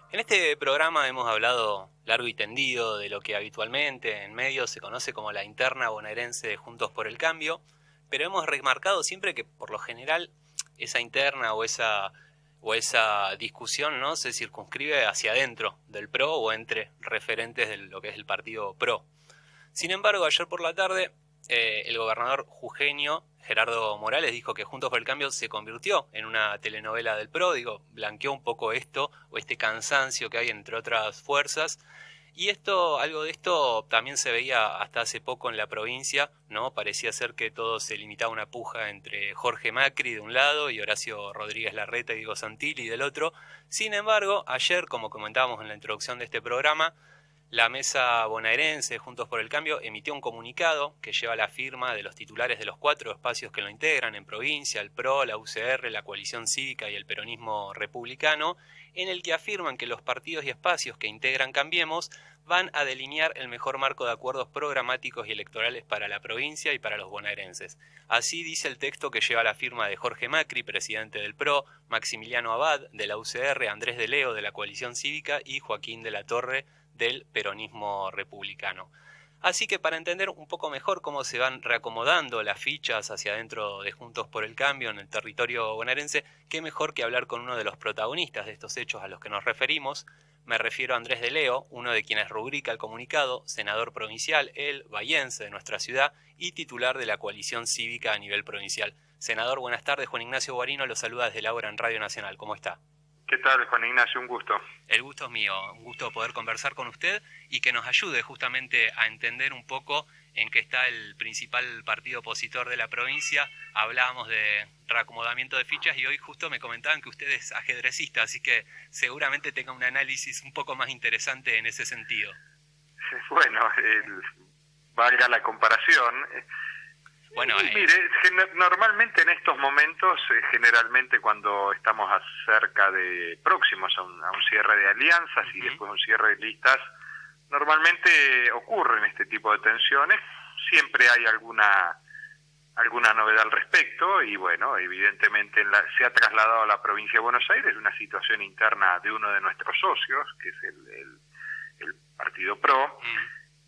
En este programa hemos hablado largo y tendido de lo que habitualmente en medios se conoce como la interna bonaerense de Juntos por el Cambio, pero hemos remarcado siempre que por lo general esa interna o esa discusión, ¿no?, se circunscribe hacia adentro del PRO o entre referentes de lo que es el partido PRO. Sin embargo, ayer por la tarde, el gobernador jujeño Gerardo Morales dijo que Juntos por el Cambio se convirtió en una telenovela del PRO, blanqueó un poco esto, o este cansancio que hay entre otras fuerzas. Y algo de esto también se veía hasta hace poco en la provincia, ¿no? Parecía ser que todo se limitaba a una puja entre Jorge Macri de un lado y Horacio Rodríguez Larreta y Diego Santilli del otro. Sin embargo, ayer, como comentábamos en la introducción de este programa, la mesa bonaerense, Juntos por el Cambio, emitió un comunicado que lleva la firma de los titulares de los 4 espacios que lo integran en provincia, el PRO, la UCR, la Coalición Cívica y el Peronismo Republicano, en el que afirman que los partidos y espacios que integran Cambiemos van a delinear el mejor marco de acuerdos programáticos y electorales para la provincia y para los bonaerenses. Así dice el texto que lleva la firma de Jorge Macri, presidente del PRO, Maximiliano Abad, de la UCR, Andrés de Leo, de la Coalición Cívica, y Joaquín de la Torre, del peronismo republicano. Así que para entender un poco mejor cómo se van reacomodando las fichas hacia adentro de Juntos por el Cambio en el territorio bonaerense, qué mejor que hablar con uno de los protagonistas de estos hechos a los que nos referimos. Me refiero a Andrés de Leo, uno de quienes rubrica el comunicado, senador provincial, él, bahiense de nuestra ciudad y titular de la coalición cívica a nivel provincial. Senador, buenas tardes. Juan Ignacio Guarino lo saluda desde la hora en Radio Nacional. ¿Cómo está? ¿Qué tal, Juan Ignacio? Un gusto. El gusto es mío, un gusto poder conversar con usted y que nos ayude justamente a entender un poco en qué está el principal partido opositor de la provincia. Hablábamos de reacomodamiento de fichas y hoy justo me comentaban que usted es ajedrecista, así que seguramente tenga un análisis un poco más interesante en ese sentido. Bueno, valga la comparación. Bueno, mire, normalmente en estos momentos, generalmente cuando estamos próximos a un cierre de alianzas y después un cierre de listas, normalmente ocurren este tipo de tensiones. Siempre hay alguna novedad al respecto y bueno, evidentemente se ha trasladado a la provincia de Buenos Aires una situación interna de uno de nuestros socios, que es el Partido PRO,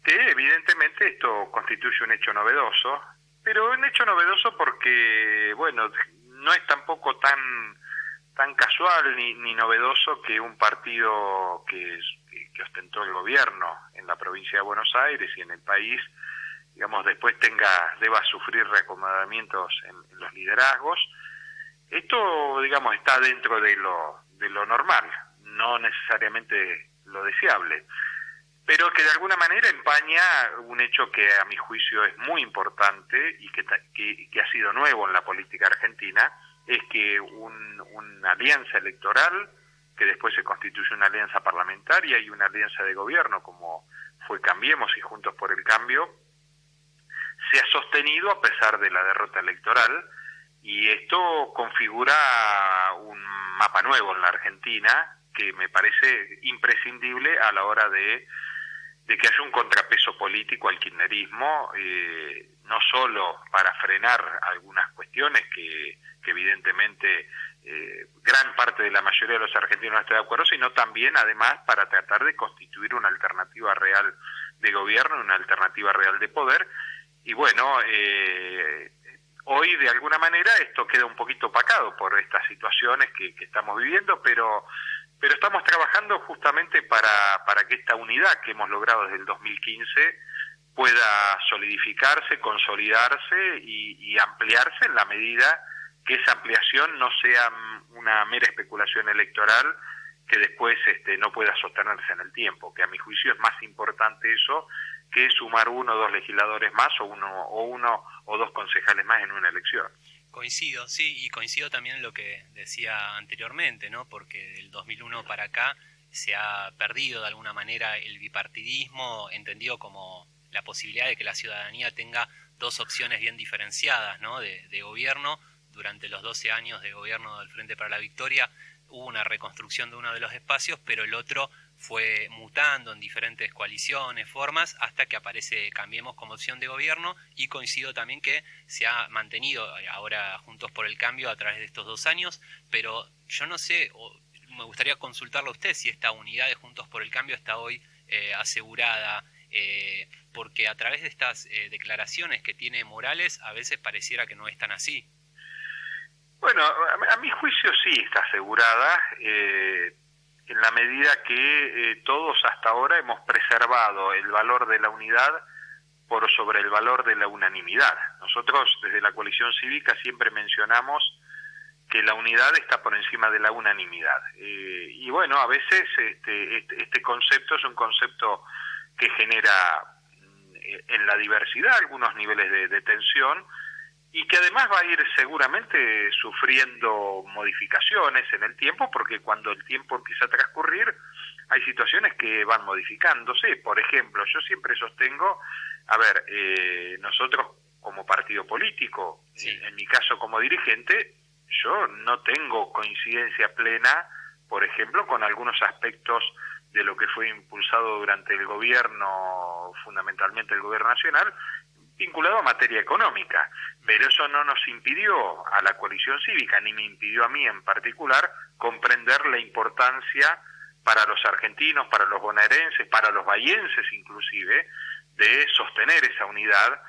que evidentemente esto constituye un hecho novedoso, pero un hecho novedoso porque, bueno, no es tampoco tan casual ni novedoso que un partido que ostentó el gobierno en la provincia de Buenos Aires y en el país, digamos, después deba sufrir reacomodamientos en los liderazgos. Esto, digamos, está dentro de lo normal, no necesariamente lo deseable, pero que de alguna manera empaña un hecho que a mi juicio es muy importante y que ha sido nuevo en la política argentina, es que una alianza electoral, que después se constituye una alianza parlamentaria y una alianza de gobierno, como fue Cambiemos y Juntos por el Cambio, se ha sostenido a pesar de la derrota electoral, y esto configura un mapa nuevo en la Argentina que me parece imprescindible a la hora de que haya un contrapeso político al kirchnerismo, no solo para frenar algunas cuestiones que evidentemente gran parte de la mayoría de los argentinos no está de acuerdo, sino también además para tratar de constituir una alternativa real de gobierno, una alternativa real de poder. Y bueno, hoy de alguna manera esto queda un poquito opacado por estas situaciones que estamos viviendo, pero estamos trabajando justamente para que esta unidad que hemos logrado desde el 2015 pueda solidificarse, consolidarse y ampliarse en la medida que esa ampliación no sea una mera especulación electoral que después no pueda sostenerse en el tiempo, que a mi juicio es más importante eso que sumar 1 o 2 legisladores más o uno o 2 concejales más en una elección. Coincido, sí, y coincido también en lo que decía anteriormente, ¿no? Porque del 2001 para acá se ha perdido de alguna manera el bipartidismo, entendido como la posibilidad de que la ciudadanía tenga 2 opciones bien diferenciadas, ¿no?, de gobierno. Durante los 12 años de gobierno del Frente para la Victoria hubo una reconstrucción de uno de los espacios, pero el otro fue mutando en diferentes coaliciones, formas, hasta que aparece Cambiemos como opción de gobierno, y coincido también que se ha mantenido ahora Juntos por el Cambio a través de estos 2 años, pero yo no sé, me gustaría consultarle a usted si esta unidad de Juntos por el Cambio está hoy asegurada, porque a través de estas declaraciones que tiene Morales, a veces pareciera que no es tan así. Bueno, a mi juicio sí está asegurada, en la medida que todos hasta ahora hemos preservado el valor de la unidad por sobre el valor de la unanimidad. Nosotros desde la coalición cívica siempre mencionamos que la unidad está por encima de la unanimidad. Y bueno, a veces este concepto es un concepto que genera en la diversidad algunos niveles de tensión, y que además va a ir seguramente sufriendo modificaciones en el tiempo, porque cuando el tiempo empieza a transcurrir hay situaciones que van modificándose. Por ejemplo, yo siempre sostengo, nosotros como partido político, sí, en mi caso como dirigente, yo no tengo coincidencia plena, por ejemplo, con algunos aspectos de lo que fue impulsado durante el gobierno, fundamentalmente el gobierno nacional, vinculado a materia económica, pero eso no nos impidió a la coalición cívica, ni me impidió a mí en particular, comprender la importancia para los argentinos, para los bonaerenses, para los bahienses inclusive, de sostener esa unidad,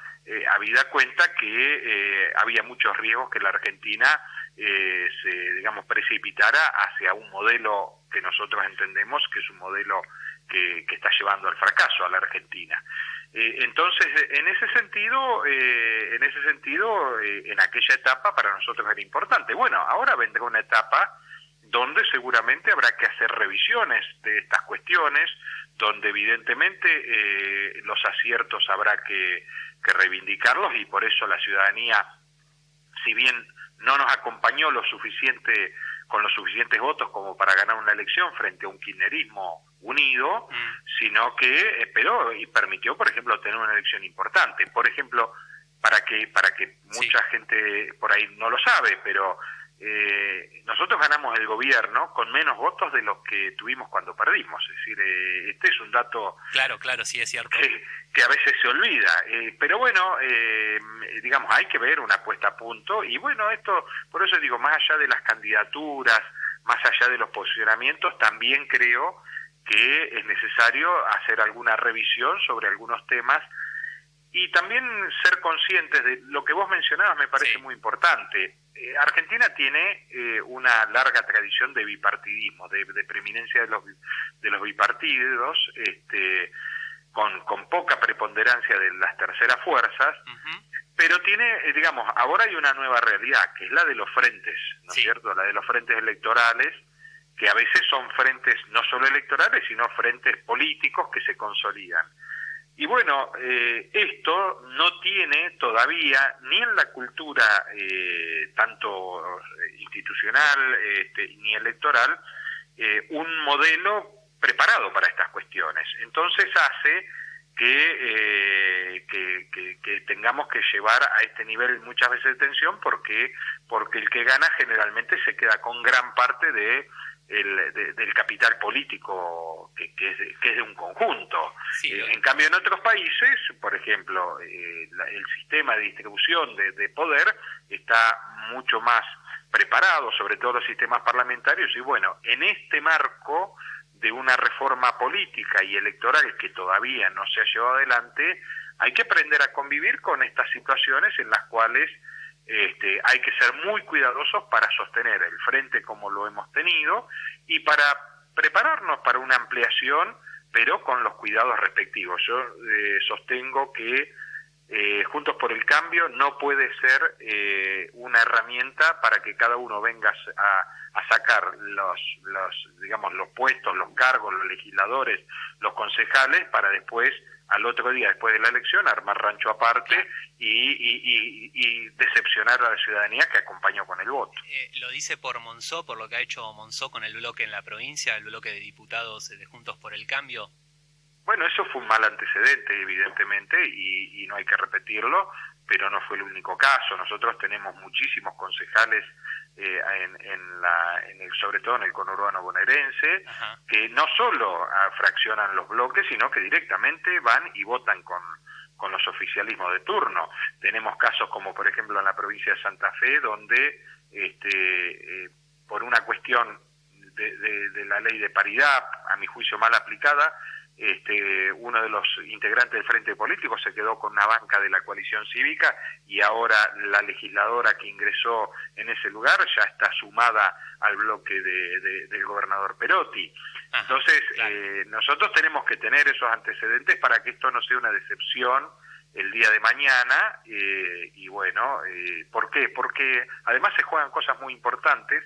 habida cuenta que había muchos riesgos que la Argentina se precipitara hacia un modelo que nosotros entendemos que es un modelo que está llevando al fracaso a la Argentina. Entonces, en ese sentido, en aquella etapa para nosotros era importante. Bueno, ahora vendrá una etapa donde seguramente habrá que hacer revisiones de estas cuestiones, donde evidentemente los aciertos habrá que reivindicarlos, y por eso la ciudadanía, si bien no nos acompañó con los suficientes votos como para ganar una elección frente a un kirchnerismo unido, sino que esperó y permitió, por ejemplo, tener una elección importante. Por ejemplo, para que mucha gente por ahí no lo sabe, pero nosotros ganamos el gobierno con menos votos de los que tuvimos cuando perdimos. Es decir, este es un dato claro, sí, es cierto, que a veces se olvida, pero bueno, hay que ver una puesta a punto, y bueno, esto, por eso digo, más allá de las candidaturas, más allá de los posicionamientos, también creo que es necesario hacer alguna revisión sobre algunos temas, y también ser conscientes de lo que vos mencionabas. Me parece muy importante. Argentina tiene una larga tradición de bipartidismo, de preeminencia de los bipartidos, con poca preponderancia de las terceras fuerzas, pero tiene, ahora hay una nueva realidad, que es la de los frentes, ¿no es cierto? La de los frentes electorales, que a veces son frentes no solo electorales, sino frentes políticos que se consolidan. Y bueno, esto no tiene todavía, ni en la cultura tanto institucional ni electoral, un modelo preparado para estas cuestiones. Entonces hace que tengamos que llevar a este nivel muchas veces de tensión, porque el que gana generalmente se queda con gran parte del capital político que es de un conjunto. En cambio, en otros países, por ejemplo, el sistema de distribución de poder está mucho más preparado, sobre todo los sistemas parlamentarios, y bueno, en este marco de una reforma política y electoral que todavía no se ha llevado adelante, hay que aprender a convivir con estas situaciones en las cuales hay que ser muy cuidadosos para sostener el frente como lo hemos tenido, y para prepararnos para una ampliación, pero con los cuidados respectivos. Yo sostengo que Juntos por el Cambio no puede ser una herramienta para que cada uno venga a sacar los puestos, los cargos, los legisladores, los concejales, para después, al otro día, después de la elección, armar rancho aparte y decepcionar a la ciudadanía que acompañó con el voto. Lo dice por Monzó, por lo que ha hecho Monzó con el bloque en la provincia, el bloque de diputados de Juntos por el Cambio. Bueno, eso fue un mal antecedente, evidentemente, y no hay que repetirlo, pero no fue el único caso. Nosotros tenemos muchísimos concejales, sobre todo en el conurbano bonaerense, que no solo fraccionan los bloques, sino que directamente van y votan con los oficialismos de turno. Tenemos casos como, por ejemplo, en la provincia de Santa Fe, donde por una cuestión de la ley de paridad, a mi juicio mal aplicada. Uno de los integrantes del Frente Político se quedó con una banca de la coalición cívica y ahora la legisladora que ingresó en ese lugar ya está sumada al bloque del gobernador Perotti. Ajá, entonces, claro. nosotros tenemos que tener esos antecedentes para que esto no sea una decepción el día de mañana. Y bueno, ¿por qué? Porque además se juegan cosas muy importantes.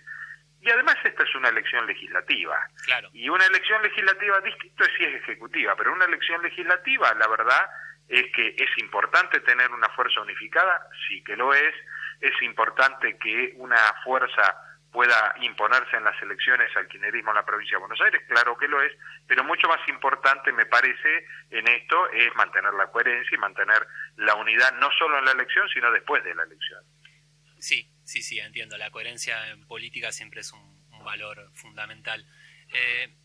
Y además esta es una elección legislativa. Claro. Y una elección legislativa, distinto es si es ejecutiva, pero una elección legislativa, la verdad es que es importante tener una fuerza unificada, sí que lo es importante que una fuerza pueda imponerse en las elecciones al kirchnerismo en la provincia de Buenos Aires, claro que lo es, pero mucho más importante me parece en esto es mantener la coherencia y mantener la unidad no solo en la elección, sino después de la elección. Sí, entiendo. La coherencia en política siempre es un valor fundamental.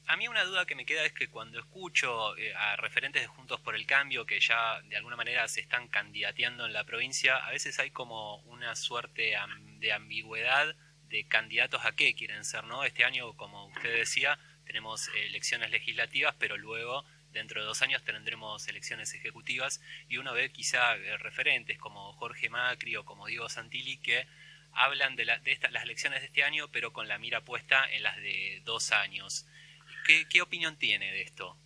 A mí una duda que me queda es que cuando escucho a referentes de Juntos por el Cambio que ya de alguna manera se están candidateando en la provincia, a veces hay como una suerte de ambigüedad de candidatos a qué quieren ser, ¿no? Este año, como usted decía, tenemos elecciones legislativas, pero luego dentro de 2 años tendremos elecciones ejecutivas y uno ve quizá referentes como Jorge Macri o como Diego Santilli que hablan de las elecciones de este año, pero con la mira puesta en las de 2 años. ¿Qué opinión tiene de esto?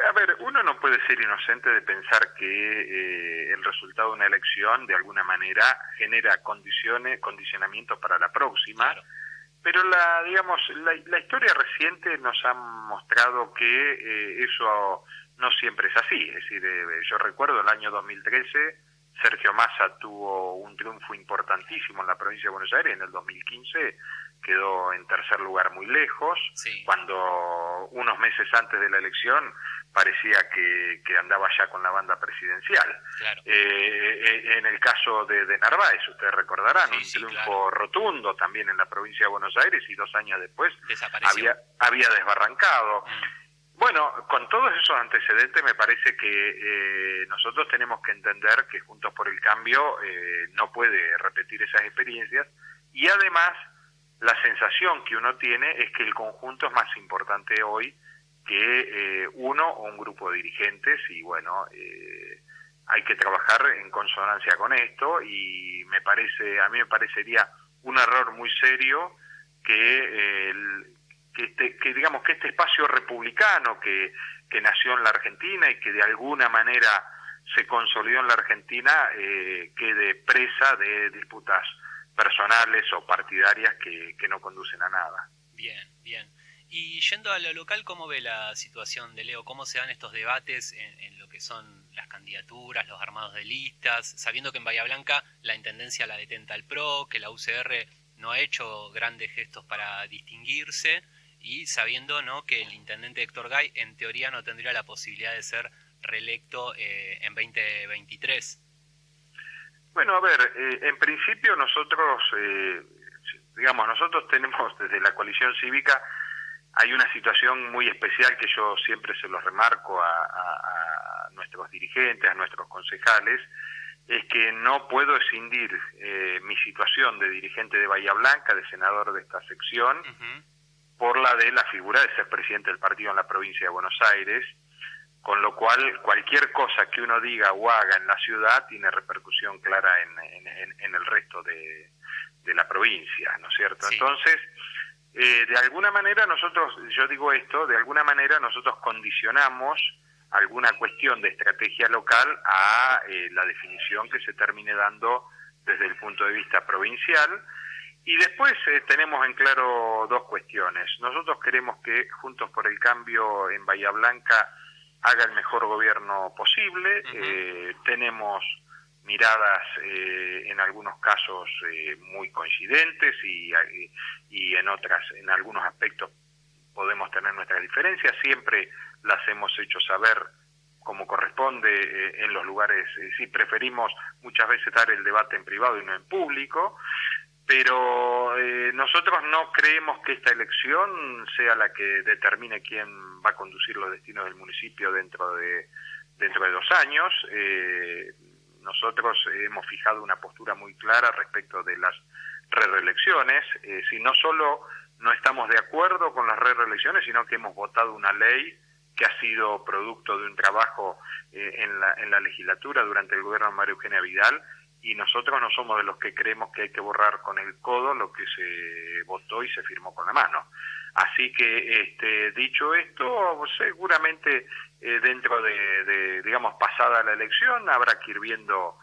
A ver, uno no puede ser inocente de pensar que el resultado de una elección de alguna manera genera condicionamientos para la próxima. Claro. Pero la historia reciente nos ha mostrado que eso no siempre es así. Es decir, yo recuerdo el año 2013, Sergio Massa tuvo un triunfo importantísimo en la provincia de Buenos Aires. En el 2015 quedó en tercer lugar muy lejos, sí, cuando unos meses antes de la elección parecía que andaba ya con la banda presidencial. Claro. En el caso de Narváez, ustedes recordarán, un triunfo claro, rotundo también en la provincia de Buenos Aires y 2 años después había desbarrancado. Bueno, con todos esos antecedentes me parece que nosotros tenemos que entender que Juntos por el Cambio no puede repetir esas experiencias y además la sensación que uno tiene es que el conjunto es más importante hoy que uno o un grupo de dirigentes y bueno, hay que trabajar en consonancia con esto y a mí me parecería un error muy serio que digamos que este espacio republicano que nació en la Argentina y que de alguna manera se consolidó en la Argentina quede presa de disputas personales o partidarias que no conducen a nada. Bien. Y yendo a lo local, ¿cómo ve la situación de Leo? ¿Cómo se dan estos debates en lo que son las candidaturas, los armados de listas? Sabiendo que en Bahía Blanca la intendencia la detenta el PRO, que la UCR no ha hecho grandes gestos para distinguirse y sabiendo, ¿no?, que el intendente Héctor Gay en teoría no tendría la posibilidad de ser reelecto en 2023. Bueno, a ver, en principio nosotros tenemos desde la coalición cívica, hay una situación muy especial que yo siempre se los remarco a nuestros dirigentes, a nuestros concejales, es que no puedo escindir mi situación de dirigente de Bahía Blanca, de senador de esta sección, por la de la figura de ser presidente del partido en la provincia de Buenos Aires, con lo cual cualquier cosa que uno diga o haga en la ciudad tiene repercusión clara en el resto de la provincia, ¿no es cierto? Sí. Entonces, de alguna manera nosotros condicionamos alguna cuestión de estrategia local a la definición que se termine dando desde el punto de vista provincial. Y después tenemos en claro 2 cuestiones. Nosotros queremos que Juntos por el Cambio en Bahía Blanca haga el mejor gobierno posible. Tenemos miradas en algunos casos muy coincidentes y en algunos aspectos podemos tener nuestras diferencias. Siempre las hemos hecho saber como corresponde en los lugares. Sí, preferimos muchas veces dar el debate en privado y no en público. Pero nosotros no creemos que esta elección sea la que determine quién va a conducir los destinos del municipio dentro de 2 años. Nosotros hemos fijado una postura muy clara respecto de las reelecciones, si no solo no estamos de acuerdo con las reelecciones, sino que hemos votado una ley que ha sido producto de un trabajo en la legislatura durante el gobierno de María Eugenia Vidal, y nosotros no somos de los que creemos que hay que borrar con el codo lo que se votó y se firmó con la mano. Así que, dicho esto, seguramente dentro de, digamos, pasada la elección, habrá que ir viendo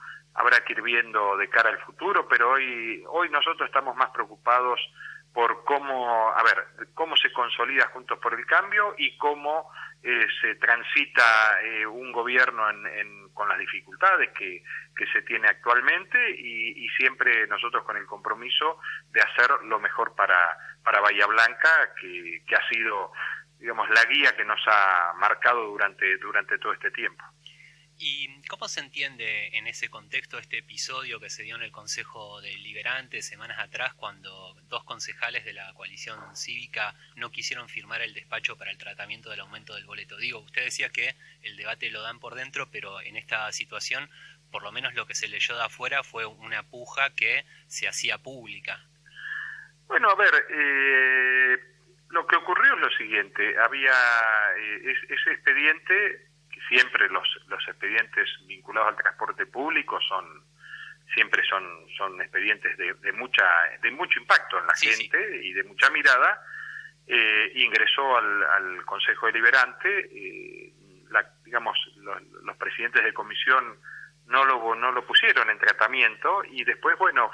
de cara al futuro, pero hoy nosotros estamos más preocupados por cómo se consolida Juntos por el Cambio y cómo se transita un gobierno con las dificultades que se tiene actualmente, y siempre nosotros con el compromiso de hacer lo mejor para Bahía Blanca, que ha sido, digamos, la guía que nos ha marcado durante todo este tiempo. ¿Y cómo se entiende en ese contexto este episodio que se dio en el Consejo Deliberante semanas atrás, cuando 2 concejales de la coalición cívica no quisieron firmar el despacho para el tratamiento del aumento del boleto? Digo, usted decía que el debate lo dan por dentro, pero en esta situación, por lo menos lo que se leyó de afuera fue una puja que se hacía pública. Bueno, lo que ocurrió es lo siguiente: había ese expediente, que siempre los expedientes vinculados al transporte público siempre son expedientes de mucho impacto en la gente, sí, y de mucha mirada. Ingresó al Consejo Deliberante, digamos, los presidentes de comisión no lo pusieron en tratamiento, y después, bueno,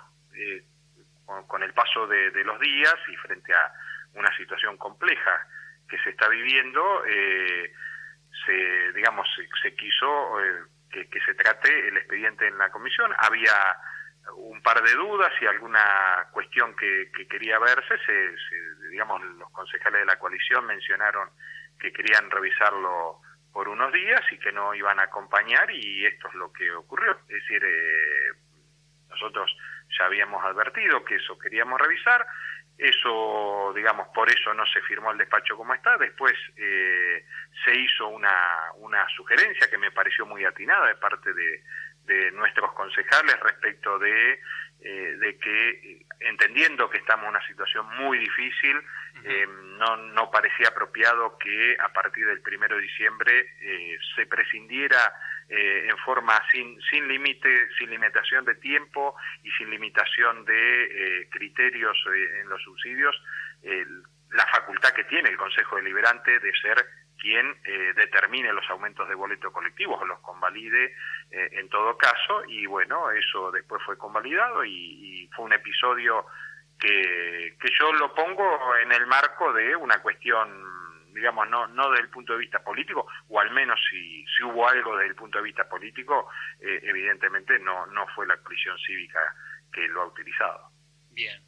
con el paso de los días y frente a una situación compleja que se está viviendo, se quiso que se trate el expediente en la comisión. Había un par de dudas y alguna cuestión que quería verse. Digamos, los concejales de la coalición mencionaron que querían revisarlo por unos días y que no iban a acompañar, y esto es lo que ocurrió. Es decir, nosotros ya habíamos advertido que eso queríamos revisar. Eso, digamos, por eso no se firmó el despacho como está. Después se hizo una sugerencia que me pareció muy atinada de parte de nuestros concejales respecto de que, entendiendo que estamos en una situación muy difícil, no parecía apropiado que a partir del 1 de diciembre se prescindiera en forma sin límite, sin limitación de tiempo y sin limitación de criterios en los subsidios, la facultad que tiene el Consejo Deliberante de ser quien determine los aumentos de boleto colectivos o los convalide en todo caso. Y bueno, eso después fue convalidado y fue un episodio que yo lo pongo en el marco de una cuestión, digamos, no desde el punto de vista político, o al menos si hubo algo desde el punto de vista político, evidentemente no fue la coalición cívica que lo ha utilizado. Bien.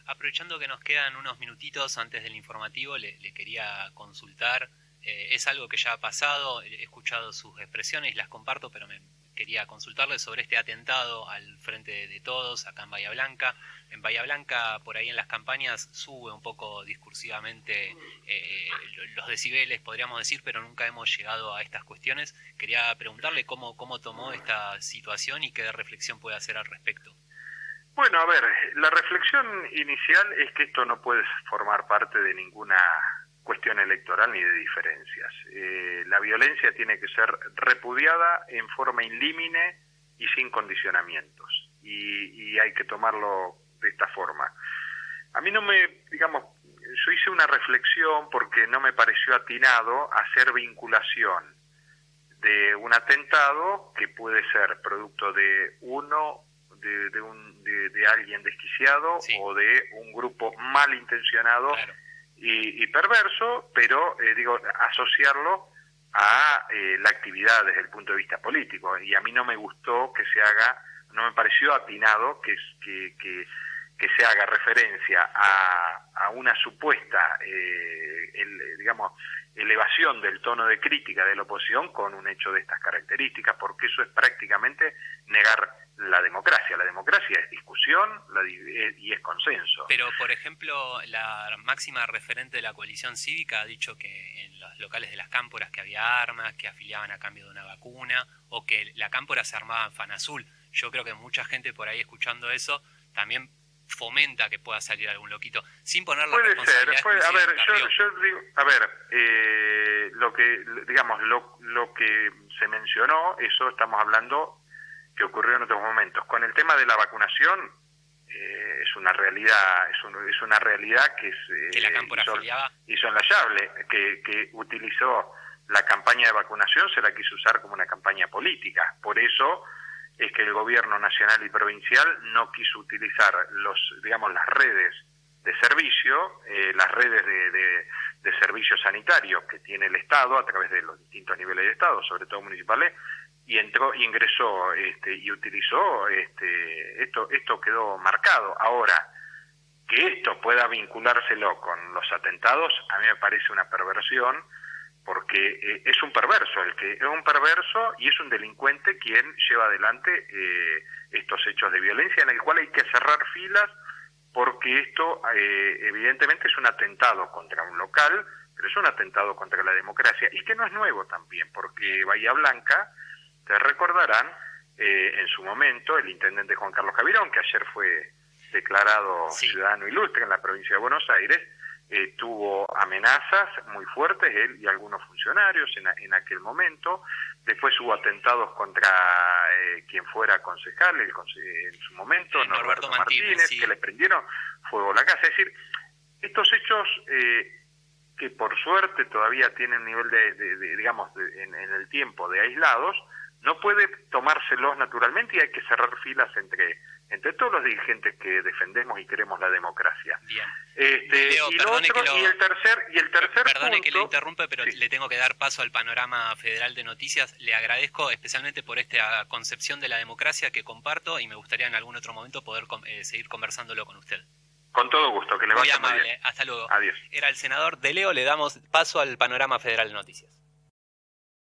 Aprovechando que nos quedan unos minutitos antes del informativo, le quería consultar. Es algo que ya ha pasado, he escuchado sus expresiones y las comparto, pero me quería consultarle sobre este atentado al Frente de Todos acá en Bahía Blanca. En Bahía Blanca, por ahí en las campañas, sube un poco discursivamente los decibeles, podríamos decir, pero nunca hemos llegado a estas cuestiones. Quería preguntarle cómo tomó esta situación y qué reflexión puede hacer al respecto. Bueno, la reflexión inicial es que esto no puede formar parte de ninguna cuestión electoral ni de diferencias. La violencia tiene que ser repudiada en forma ilímine y sin condicionamientos, y hay que tomarlo de esta forma. A mí yo hice una reflexión porque no me pareció atinado hacer vinculación de un atentado que puede ser producto de de alguien desquiciado, sí, o de un grupo malintencionado, claro, y perverso, pero asociarlo a la actividad desde el punto de vista político. Y a mí no me gustó que se haga, no me pareció atinado que se haga referencia a una supuesta elevación del tono de crítica de la oposición con un hecho de estas características, porque eso es prácticamente negar la democracia. La democracia es discusión y es consenso. Pero, por ejemplo, la máxima referente de la coalición cívica ha dicho que en los locales de las cámporas que había armas, que afiliaban a cambio de una vacuna, o que la cámpora se armaba en Fanazul. Yo creo que mucha gente por ahí escuchando eso también fomenta que pueda salir algún loquito, sin poner la puede responsabilidad ser, a ver, exclusiva en yo digo, a ver, lo que, digamos, lo que se mencionó, eso estamos hablando que ocurrió en otros momentos. Con el tema de la vacunación, es una realidad, es una realidad que la cámpora afiliada hizo enlayable, que utilizó la campaña de vacunación, se la quiso usar como una campaña política. Por eso es que el gobierno nacional y provincial no quiso utilizar las redes de servicio, las redes de servicios sanitarios que tiene el Estado a través de los distintos niveles de Estado, sobre todo municipales, y ingresó y utilizó esto quedó marcado. Ahora, que esto pueda vinculárselo con los atentados, a mí me parece una perversión, porque es un perverso, es un perverso y es un delincuente quien lleva adelante estos hechos de violencia, en el cual hay que cerrar filas, porque esto evidentemente es un atentado contra un local, pero es un atentado contra la democracia, y que no es nuevo también, porque Bahía Blanca, te recordarán, en su momento, el intendente Juan Carlos Javirón, que ayer fue declarado ciudadano ilustre en la provincia de Buenos Aires, tuvo amenazas muy fuertes, él y algunos funcionarios en aquel momento. Después hubo atentados contra quien fuera concejal en su momento, Norberto Martínez, que le prendieron fuego a la casa. Es decir, estos hechos que por suerte todavía tienen nivel en el tiempo de aislados, no puede tomárselos naturalmente, y hay que cerrar filas entre todos los dirigentes que defendemos y queremos la democracia. Bien. Leo, y el tercer perdone punto, que le interrumpe, pero sí, le tengo que dar paso al panorama federal de noticias. Le agradezco especialmente por esta concepción de la democracia que comparto, y me gustaría en algún otro momento poder seguir conversándolo con usted. Con todo gusto, que le vaya muy bien. Hasta luego. Adiós. Era el senador de Leo, le damos paso al panorama federal de noticias.